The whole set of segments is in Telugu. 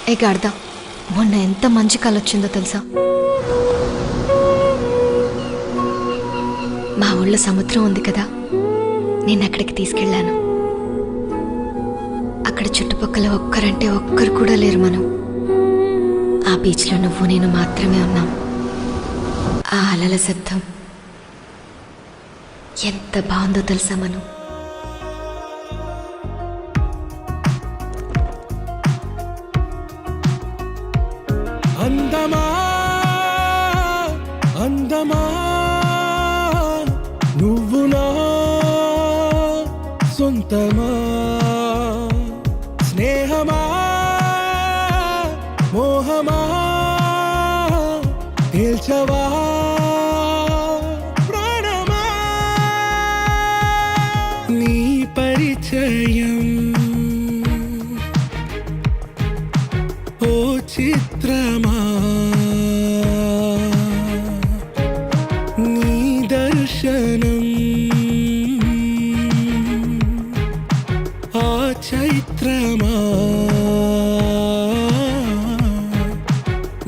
ఏ గాడిద, మొన్న ఎంత మంచి కళ వచ్చిందో తెలుసా? మా ఊళ్ళో సముద్రం ఉంది కదా, నేను అక్కడికి తీసుకెళ్ళాను. అక్కడ చుట్టుపక్కల ఒక్కరంటే ఒక్కరు కూడా లేరు. మనం ఆ బీచ్లో నువ్వు నేను మాత్రమే ఉన్నాం. ఆ అలల శబ్దం ఎంత బాగుందో తెలుసా? మనం అందమా అందమా నువ్వు నా సొంతమా, స్నేహమా మోహమా తేల్చవా ప్రాణమా, నీ పరిచయం ఓ చిత్రమా, నీ దర్శనం ఆ చైత్రమా,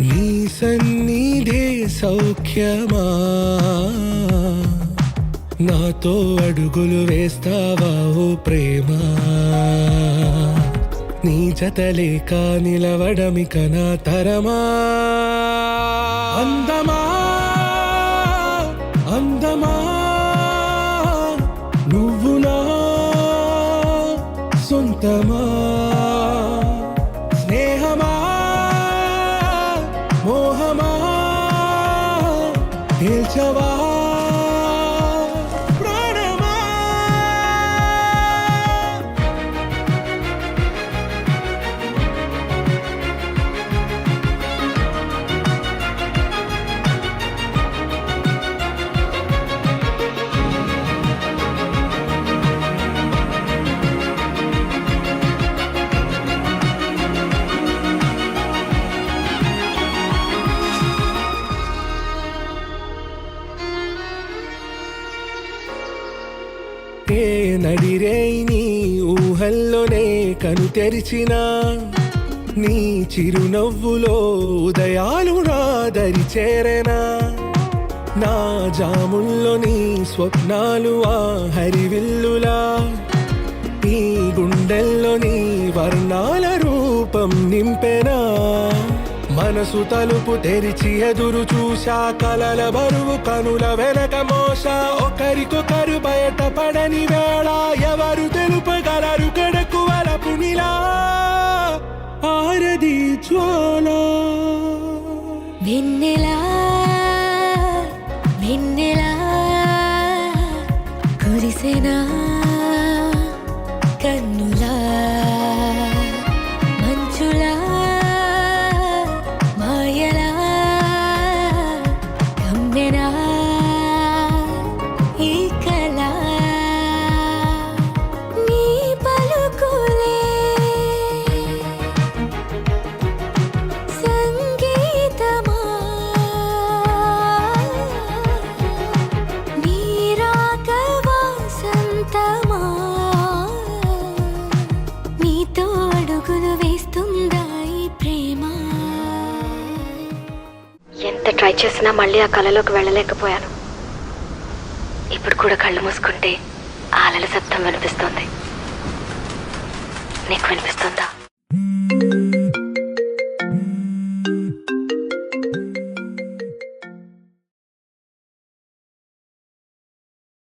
నీ సన్నిధే సౌఖ్యమా, నాతో అడుగులు వేస్తావా ఓ ప్రేమ, నీ జతలేక నిలవడమిక నా తరమా. అందమా అందమా నువ్వు నా సొంతమా, స్నేహమా మోహమా తేల్చవా ప్రాణమా. ఏ నడిరే నీ ఊహల్లోనే కను తెరిచిన, నీ చిరునవ్వులో ఉదయాలు నా దరి చేరెనా, నా జాముల్లో నీ స్వప్నాలు ఆ హరివిల్లులా, ఈ గుండెల్లో నీ వర్ణాల రూపం నింపెనా, మనసు తలుపు తెరిచి ఎదురు చూశా, కలల బరువు కనుల వెనక మోసా, ఒకరికొకరు బయట పడని వేళ ఎవరు తెలుపగలరు గడకు వలపు నిలా, ఆరది జ్వాల వెన్నెలా వెన్నెలా కురిసెనా కన్నులా, మంచులా మాయలా కమ్మెనా ఈ కళ, నీ పలుకులే సంగీతమా, నీ రాక వాసంతమా, నీతో అడుగులు వేస్తుందా ఈ ప్రేమ. ఎంత ట్రై చేసినా మళ్ళీ ఆ కళలోకి వెళ్ళలేకపోయాను. ఇప్పుడు కూడా కళ్ళు మూసుకుంటే ఆ అలల శబ్దం వినిపిస్తుంది. నీకు వినిపిస్తుందా?